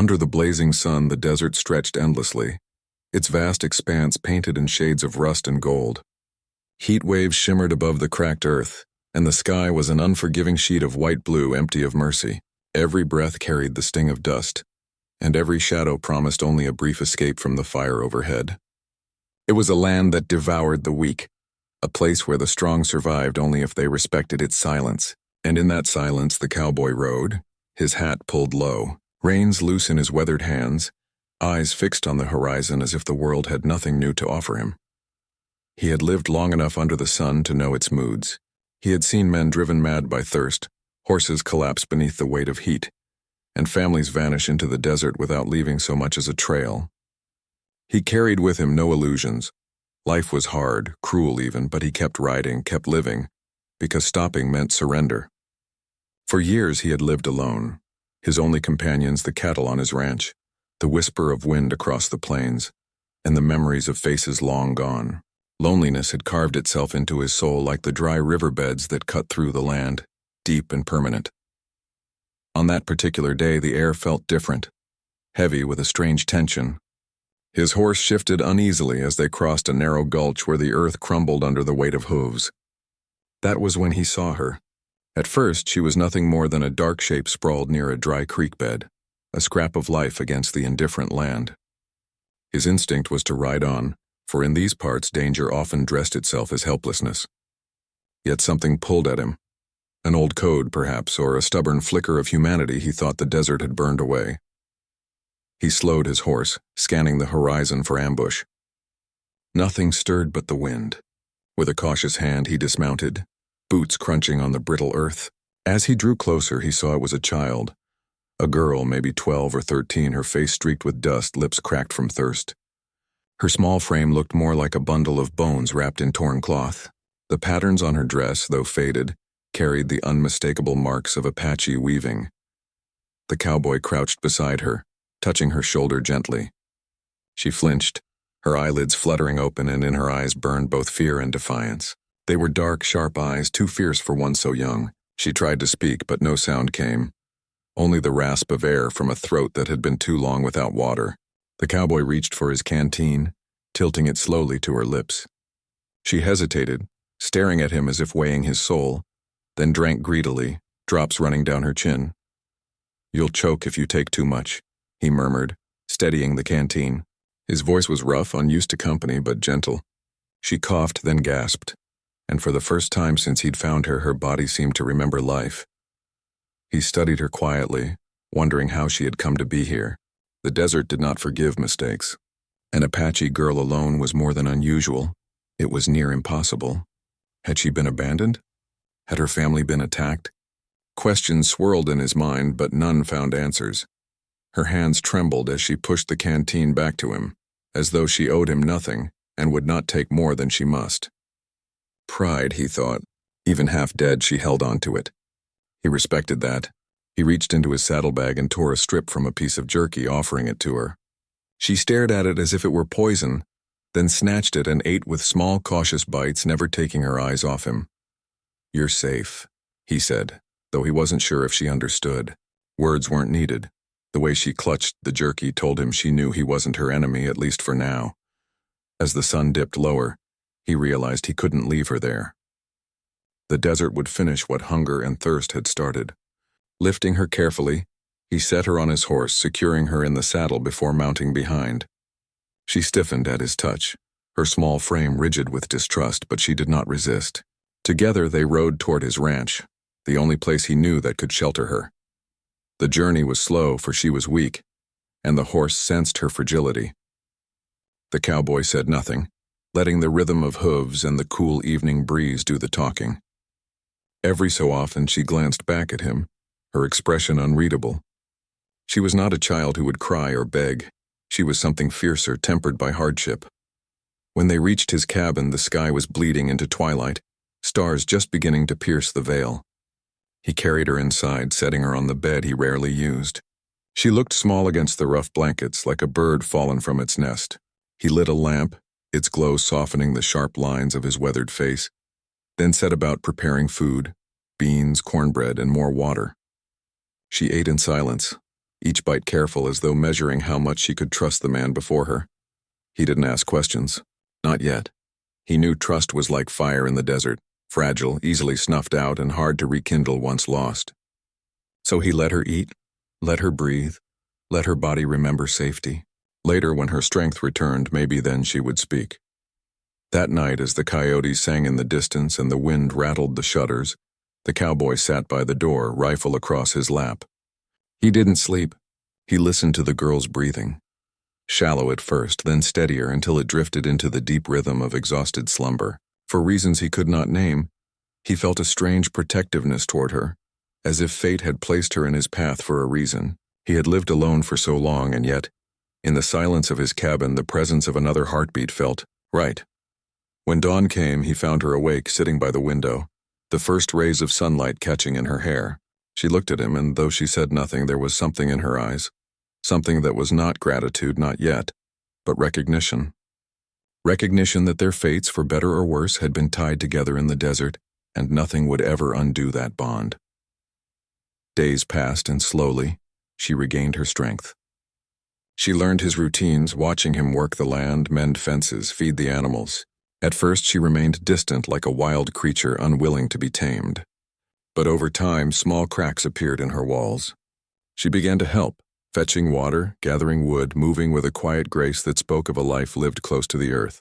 Under the blazing sun, the desert stretched endlessly, its vast expanse painted in shades of rust and gold. Heat waves shimmered above the cracked earth, and the sky was an unforgiving sheet of white blue empty of mercy. Every breath carried the sting of dust, and every shadow promised only a brief escape from the fire overhead. It was a land that devoured the weak, a place where the strong survived only if they respected its silence. And in that silence the cowboy rode, his hat pulled low, reins loose in his weathered hands, eyes fixed on the horizon as if the world had nothing new to offer him. He had lived long enough under the sun to know its moods. He had seen men driven mad by thirst, horses collapse beneath the weight of heat, and families vanish into the desert without leaving so much as a trail. He carried with him no illusions. Life was hard, cruel even, but he kept riding, kept living, because stopping meant surrender. For years he had lived alone, his only companions the cattle on his ranch, the whisper of wind across the plains, and the memories of faces long gone. Loneliness had carved itself into his soul like the dry riverbeds that cut through the land, deep and permanent. On that particular day the air felt different, heavy with a strange tension. His horse shifted uneasily as they crossed a narrow gulch where the earth crumbled under the weight of hooves. That was when he saw her. At first she was nothing more than a dark shape sprawled near a dry creek bed, a scrap of life against the indifferent land. His instinct was to ride on, for in these parts danger often dressed itself as helplessness. Yet something pulled at him. An old code, perhaps, or a stubborn flicker of humanity he thought the desert had burned away. He slowed his horse, scanning the horizon for ambush. Nothing stirred but the wind. With a cautious hand he dismounted, boots crunching on the brittle earth. As he drew closer he saw it was a child. A girl, maybe 12 or 13, her face streaked with dust, lips cracked from thirst. Her small frame looked more like a bundle of bones wrapped in torn cloth. The patterns on her dress, though faded, carried the unmistakable marks of Apache weaving. The cowboy crouched beside her, touching her shoulder gently. She flinched, her eyelids fluttering open, and in her eyes burned both fear and defiance. They were dark, sharp eyes, too fierce for one so young. She tried to speak, but no sound came. Only the rasp of air from a throat that had been too long without water. The cowboy reached for his canteen, tilting it slowly to her lips. She hesitated, staring at him as if weighing his soul, then drank greedily, drops running down her chin. "You'll choke if you take too much," he murmured, steadying the canteen. His voice was rough, unused to company, but gentle. She coughed, then gasped, and for the first time since he'd found her, her body seemed to remember life. He studied her quietly, wondering how she had come to be here. The desert did not forgive mistakes. An Apache girl alone was more than unusual. It was near impossible. Had she been abandoned? Had her family been attacked? Questions swirled in his mind, but none found answers. Her hands trembled as she pushed the canteen back to him, as though she owed him nothing and would not take more than she must. Pride, he thought. Even half dead, she held on to it. He respected that. He reached into his saddlebag and tore a strip from a piece of jerky, offering it to her. She stared at it as if it were poison, then snatched it and ate with small, cautious bites, never taking her eyes off him. "You're safe," he said, though he wasn't sure if she understood. Words weren't needed. The way she clutched the jerky told him she knew he wasn't her enemy, at least for now. As the sun dipped lower, he realized he couldn't leave her there. The desert would finish what hunger and thirst had started. Lifting her carefully, he set her on his horse, securing her in the saddle before mounting behind. She stiffened at his touch, her small frame rigid with distrust, but she did not resist. Together they rode toward his ranch, the only place he knew that could shelter her. The journey was slow, for she was weak, and the horse sensed her fragility. The cowboy said nothing, letting the rhythm of hooves and the cool evening breeze do the talking. Every so often she glanced back at him, her expression unreadable. She was not a child who would cry or beg. She was something fiercer, tempered by hardship. When they reached his cabin, the sky was bleeding into twilight, stars just beginning to pierce the veil. He carried her inside, setting her on the bed he rarely used. She looked small against the rough blankets, like a bird fallen from its nest. He lit a lamp, its glow softening the sharp lines of his weathered face, then set about preparing food, beans, cornbread, and more water. She ate in silence, each bite careful as though measuring how much she could trust the man before her. He didn't ask questions. Not yet. He knew trust was like fire in the desert, fragile, easily snuffed out, and hard to rekindle once lost. So he let her eat, let her breathe, let her body remember safety. Later, when her strength returned, maybe then she would speak. That night, as the coyotes sang in the distance and the wind rattled the shutters, the cowboy sat by the door, rifle across his lap. He didn't sleep. He listened to the girl's breathing. Shallow at first, then steadier until it drifted into the deep rhythm of exhausted slumber. For reasons he could not name, he felt a strange protectiveness toward her, as if fate had placed her in his path for a reason. He had lived alone for so long, and yet, in the silence of his cabin, the presence of another heartbeat felt right. When dawn came, he found her awake, sitting by the window, the first rays of sunlight catching in her hair. She looked at him, and though she said nothing, there was something in her eyes. Something that was not gratitude, not yet, but recognition. Recognition that their fates, for better or worse, had been tied together in the desert, and nothing would ever undo that bond. Days passed, and slowly, she regained her strength. She learned his routines, watching him work the land, mend fences, feed the animals. At first, she remained distant like a wild creature unwilling to be tamed. But over time, small cracks appeared in her walls. She began to help, fetching water, gathering wood, moving with a quiet grace that spoke of a life lived close to the earth.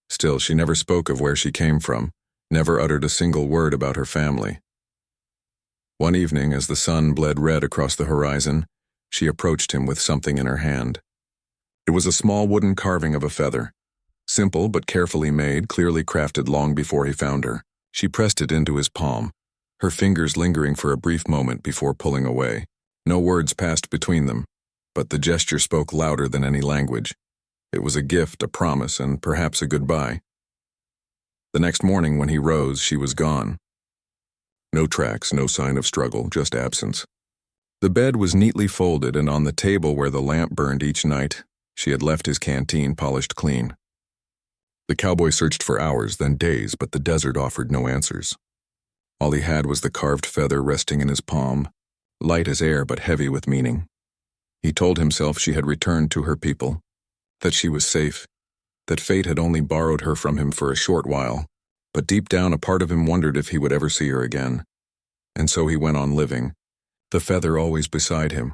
Still, she never spoke of where she came from, never uttered a single word about her family. One evening, as the sun bled red across the horizon, she approached him with something in her hand. It was a small wooden carving of a feather. Simple but carefully made, clearly crafted long before he found her. She pressed it into his palm, her fingers lingering for a brief moment before pulling away. No words passed between them, but the gesture spoke louder than any language. It was a gift, a promise, and perhaps a goodbye. The next morning when he rose, she was gone. No tracks, no sign of struggle, just absence. The bed was neatly folded, and on the table where the lamp burned each night, she had left his canteen polished clean. The cowboy searched for hours, then days, but the desert offered no answers. All he had was the carved feather resting in his palm, light as air but heavy with meaning. He told himself she had returned to her people, that she was safe, that fate had only borrowed her from him for a short while, but deep down a part of him wondered if he would ever see her again. And so he went on living, the feather always beside him,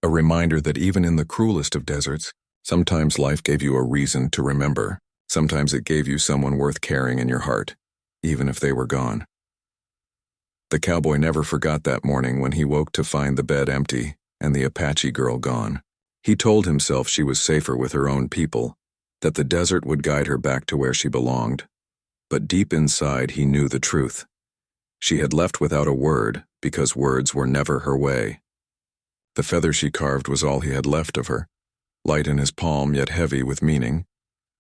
a reminder that even in the cruelest of deserts, sometimes life gave you a reason to remember. Sometimes it gave you someone worth carrying in your heart, even if they were gone. The cowboy never forgot that morning when he woke to find the bed empty and the Apache girl gone. He told himself she was safer with her own people, that the desert would guide her back to where she belonged. But deep inside he knew the truth. She had left without a word because words were never her way. The feather she carved was all he had left of her, light in his palm yet heavy with meaning,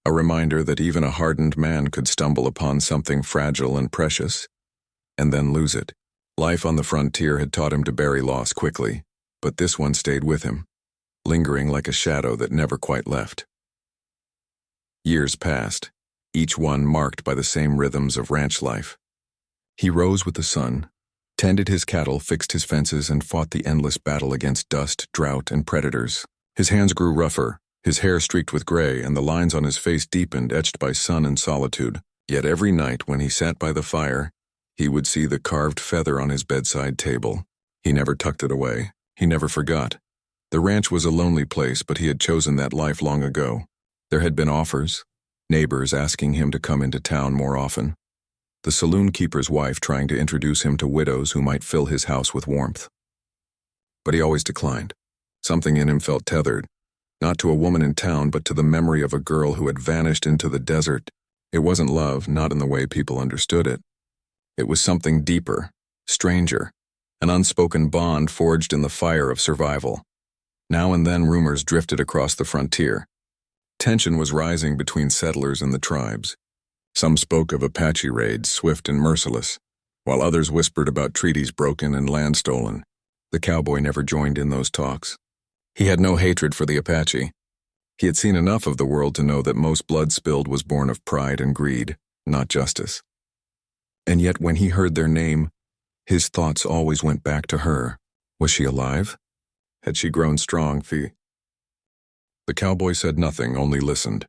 a reminder that even a hardened man could stumble upon something fragile and precious, and then lose it. Life on the frontier had taught him to bury loss quickly, but this one stayed with him, lingering like a shadow that never quite left. Years passed, each one marked by the same rhythms of ranch life. He rose with the sun, tended his cattle, fixed his fences, and fought the endless battle against dust, drought, and predators. His hands grew rougher, his hair streaked with gray, and the lines on his face deepened, etched by sun and solitude. Yet every night when he sat by the fire, he would see the carved feather on his bedside table. He never tucked it away. He never forgot. The ranch was a lonely place, but he had chosen that life long ago. There had been offers, neighbors asking him to come into town more often, the saloon keeper's wife trying to introduce him to widows who might fill his house with warmth. But he always declined. Something in him felt tethered, not to a woman in town, but to the memory of a girl who had vanished into the desert. It wasn't love, not in the way people understood it. It was something deeper, stranger, an unspoken bond forged in the fire of survival. Now and then rumors drifted across the frontier. Tension was rising between settlers and the tribes. Some spoke of Apache raids, swift and merciless, while others whispered about treaties broken and land stolen. The cowboy never joined in those talks. He had no hatred for the Apache. He had seen enough of the world to know that most blood spilled was born of pride and greed, not justice. And yet when he heard their name, his thoughts always went back to her. Was she alive? Had she grown strong, Fee? The cowboy said nothing, only listened.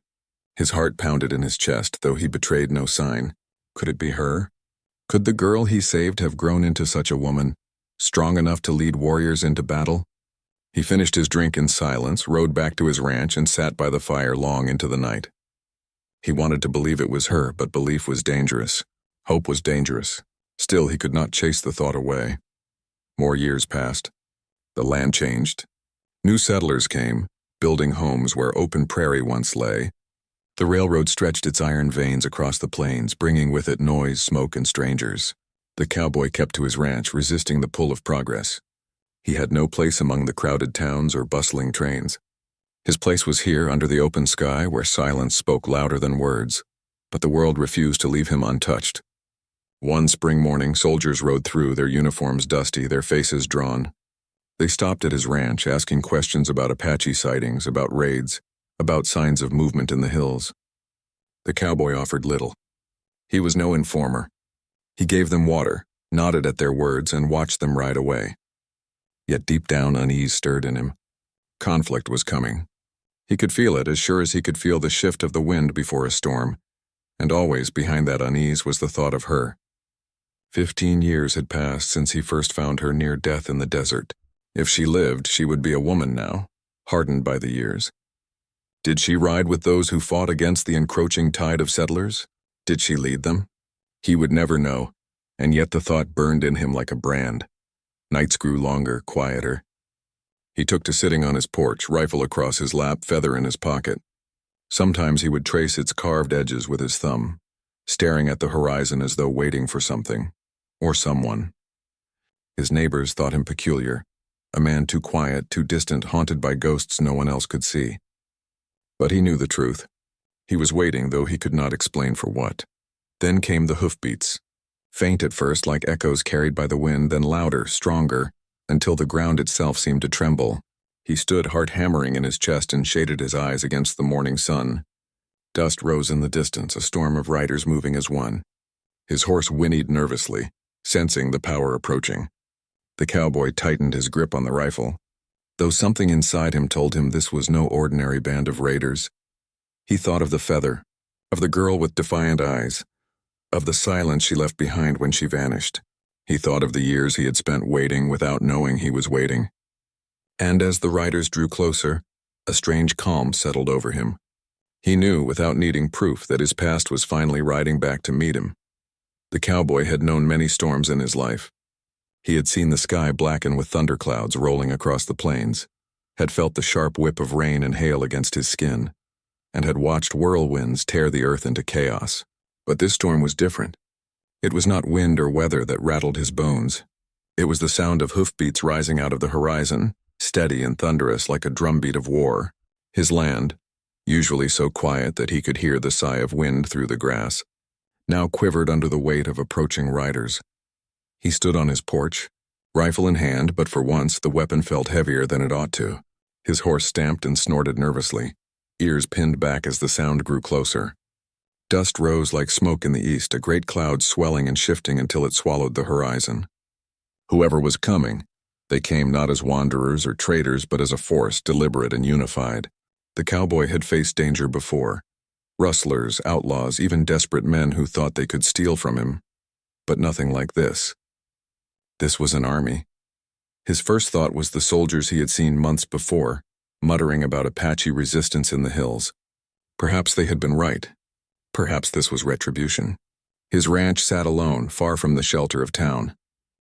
His heart pounded in his chest, though he betrayed no sign. Could it be her? Could the girl he saved have grown into such a woman, strong enough to lead warriors into battle? He finished his drink in silence, rode back to his ranch, and sat by the fire long into the night. He wanted to believe it was her, but belief was dangerous. Hope was dangerous. Still, he could not chase the thought away. More years passed. The land changed. New settlers came, building homes where open prairie once lay. The railroad stretched its iron veins across the plains, bringing with it noise, smoke, and strangers. The cowboy kept to his ranch, resisting the pull of progress. He had no place among the crowded towns or bustling trains. His place was here, under the open sky, where silence spoke louder than words. But the world refused to leave him untouched. One spring morning, soldiers rode through, their uniforms dusty, their faces drawn. They stopped at his ranch, asking questions about Apache sightings, about raids, about signs of movement in the hills. The cowboy offered little. He was no informer. He gave them water, nodded at their words, and watched them ride away. Yet deep down, unease stirred in him. Conflict was coming. He could feel it, as sure as he could feel the shift of the wind before a storm. And always behind that unease was the thought of her. 15 years had passed since he first found her near death in the desert. If she lived, she would be a woman now, hardened by the years. Did she ride with those who fought against the encroaching tide of settlers? Did she lead them? He would never know, and yet the thought burned in him like a brand. Nights grew longer, quieter. He took to sitting on his porch, rifle across his lap, feather in his pocket. Sometimes he would trace its carved edges with his thumb, staring at the horizon as though waiting for something, or someone. His neighbors thought him peculiar, a man too quiet, too distant, haunted by ghosts no one else could see. But he knew the truth. He was waiting, though he could not explain for what. Then came the hoofbeats. Faint at first, like echoes carried by the wind, then louder, stronger, until the ground itself seemed to tremble. He stood, heart hammering in his chest, and shaded his eyes against the morning sun. Dust rose in the distance, a storm of riders moving as one. His horse whinnied nervously, sensing the power approaching. The cowboy tightened his grip on the rifle, though something inside him told him this was no ordinary band of raiders. He thought of the feather, of the girl with defiant eyes, of the silence she left behind when she vanished. He thought of the years he had spent waiting without knowing he was waiting. And as the riders drew closer, a strange calm settled over him. He knew, without needing proof, that his past was finally riding back to meet him. The cowboy had known many storms in his life. He had seen the sky blacken with thunderclouds rolling across the plains, had felt the sharp whip of rain and hail against his skin, and had watched whirlwinds tear the earth into chaos. But this storm was different. It was not wind or weather that rattled his bones. It was the sound of hoofbeats rising out of the horizon, steady and thunderous like a drumbeat of war. His land, usually so quiet that he could hear the sigh of wind through the grass, now quivered under the weight of approaching riders. He stood on his porch, rifle in hand, but for once the weapon felt heavier than it ought to. His horse stamped and snorted nervously, ears pinned back as the sound grew closer. Dust rose like smoke in the east, a great cloud swelling and shifting until it swallowed the horizon. Whoever was coming, they came not as wanderers or traders, but as a force, deliberate and unified. The cowboy had faced danger before. Rustlers, outlaws, even desperate men who thought they could steal from him. But nothing like this. This was an army. His first thought was the soldiers he had seen months before, muttering about Apache resistance in the hills. Perhaps they had been right. Perhaps this was retribution. His ranch sat alone, far from the shelter of town.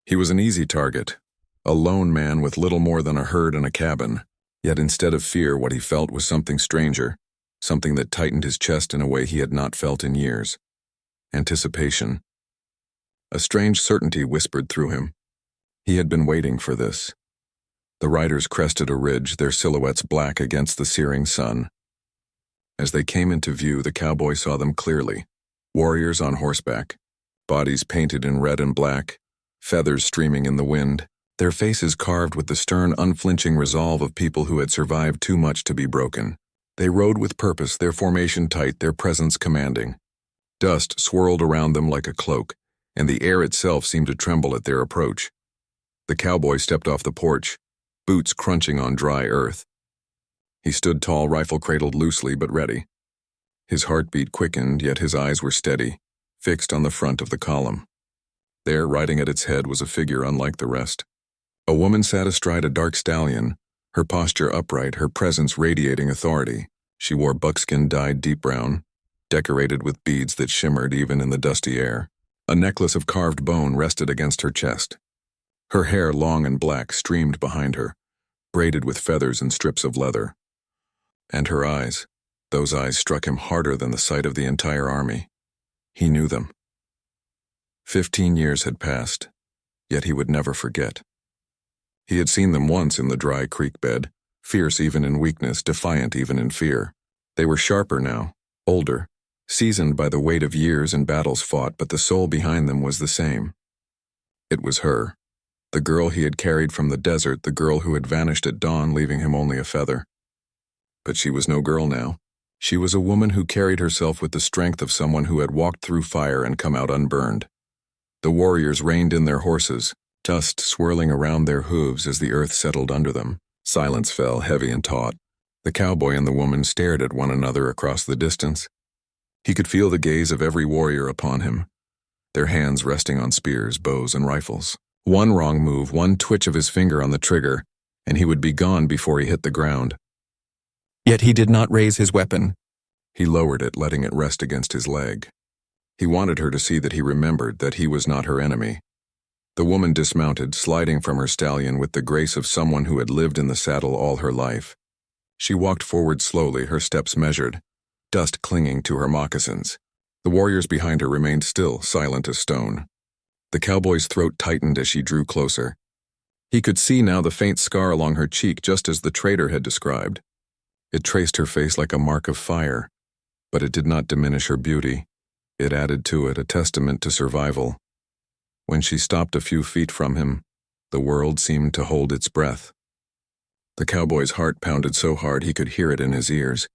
He was an easy target, a lone man with little more than a herd and a cabin. Yet instead of fear, what he felt was something stranger, something that tightened his chest in a way he had not felt in years. Anticipation. A strange certainty whispered through him. He had been waiting for this. The riders crested a ridge, their silhouettes black against the searing sun. As they came into view, the cowboy saw them clearly. Warriors on horseback, bodies painted in red and black, feathers streaming in the wind, their faces carved with the stern, unflinching resolve of people who had survived too much to be broken. They rode with purpose, their formation tight, their presence commanding. Dust swirled around them like a cloak, and the air itself seemed to tremble at their approach. The cowboy stepped off the porch, boots crunching on dry earth. He stood tall, rifle cradled loosely but ready. His heartbeat quickened, yet his eyes were steady, fixed on the front of the column. There, riding at its head, was a figure unlike the rest. A woman sat astride a dark stallion, her posture upright, her presence radiating authority. She wore buckskin dyed deep brown, decorated with beads that shimmered even in the dusty air. A necklace of carved bone rested against her chest. Her hair, long and black, streamed behind her, braided with feathers and strips of leather. And her eyes, those eyes struck him harder than the sight of the entire army. He knew them. 15 years had passed, yet he would never forget. He had seen them once in the dry creek bed, fierce even in weakness, defiant even in fear. They were sharper now, older, seasoned by the weight of years and battles fought, but the soul behind them was the same. It was her, the girl he had carried from the desert, the girl who had vanished at dawn, leaving him only a feather. But she was no girl now. She was a woman who carried herself with the strength of someone who had walked through fire and come out unburned. The warriors reined in their horses, dust swirling around their hooves as the earth settled under them. Silence fell, heavy and taut. The cowboy and the woman stared at one another across the distance. He could feel the gaze of every warrior upon him, their hands resting on spears, bows, and rifles. One wrong move, one twitch of his finger on the trigger, and he would be gone before he hit the ground. Yet he did not raise his weapon. He lowered it, letting it rest against his leg. He wanted her to see that he remembered that he was not her enemy. The woman dismounted, sliding from her stallion with the grace of someone who had lived in the saddle all her life. She walked forward slowly, her steps measured, dust clinging to her moccasins. The warriors behind her remained still, silent as stone. The cowboy's throat tightened as she drew closer. He could see now the faint scar along her cheek, just as the trader had described. It traced her face like a mark of fire, but it did not diminish her beauty. It added to it, a testament to survival. When she stopped a few feet from him, the world seemed to hold its breath. The cowboy's heart pounded so hard he could hear it in his ears.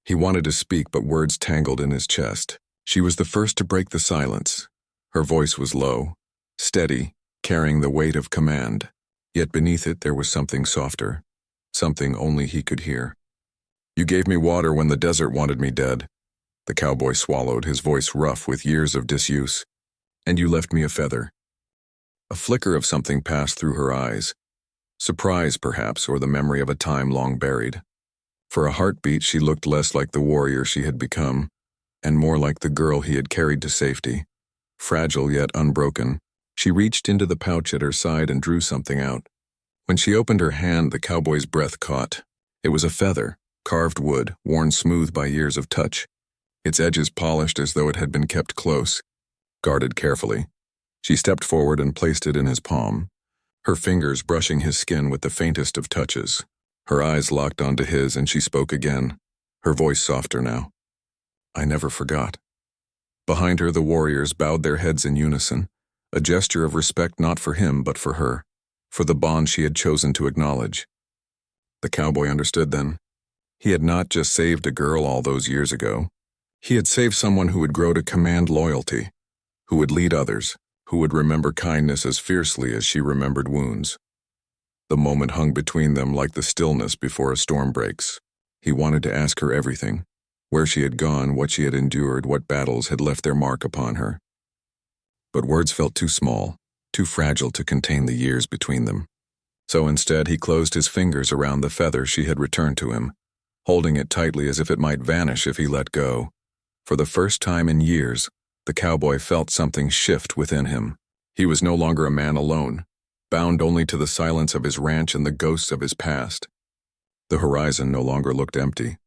He wanted to speak, but words tangled in his chest. She was the first to break the silence. Her voice was low, steady, carrying the weight of command. Yet beneath it there was something softer, something only he could hear. "You gave me water when the desert wanted me dead." The cowboy swallowed, his voice rough with years of disuse. "And you left me a feather." A flicker of something passed through her eyes. Surprise, perhaps, or the memory of a time long buried. For a heartbeat, she looked less like the warrior she had become, and more like the girl he had carried to safety. Fragile yet unbroken, she reached into the pouch at her side and drew something out. When she opened her hand, the cowboy's breath caught. It was a feather, carved wood, worn smooth by years of touch. Its edges polished as though it had been kept close, guarded carefully. She stepped forward and placed it in his palm, her fingers brushing his skin with the faintest of touches. Her eyes locked onto his, and she spoke again, her voice softer now. "I never forgot." Behind her, the warriors bowed their heads in unison, a gesture of respect not for him but for her, for the bond she had chosen to acknowledge. The cowboy understood then. He had not just saved a girl all those years ago. He had saved someone who would grow to command loyalty, who would lead others, who would remember kindness as fiercely as she remembered wounds. The moment hung between them like the stillness before a storm breaks. He wanted to ask her everything, where she had gone, what she had endured, what battles had left their mark upon her. But words felt too small, too fragile to contain the years between them. So instead he closed his fingers around the feather she had returned to him, holding it tightly as if it might vanish if he let go. For the first time in years, the cowboy felt something shift within him. He was no longer a man alone, bound only to the silence of his ranch and the ghosts of his past. The horizon no longer looked empty.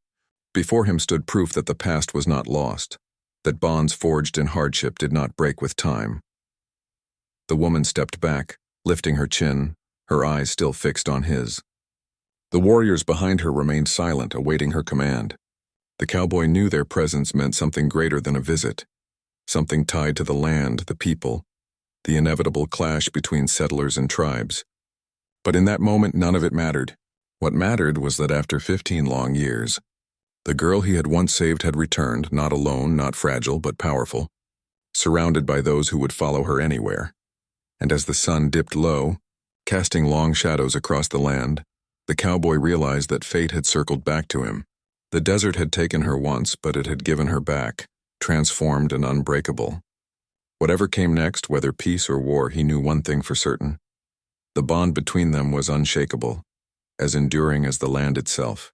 Before him stood proof that the past was not lost, that bonds forged in hardship did not break with time. The woman stepped back, lifting her chin, her eyes still fixed on his. The warriors behind her remained silent, awaiting her command. The cowboy knew their presence meant something greater than a visit, something tied to the land, the people, the inevitable clash between settlers and tribes. But in that moment, none of it mattered. What mattered was that after 15 long years, the girl he had once saved had returned, not alone, not fragile, but powerful, surrounded by those who would follow her anywhere. And as the sun dipped low, casting long shadows across the land, The cowboy realized that fate had circled back to him. The desert had taken her once, but it had given her back, transformed and unbreakable. Whatever came next, whether peace or war, he knew one thing for certain. The bond between them was unshakable, as enduring as the land itself.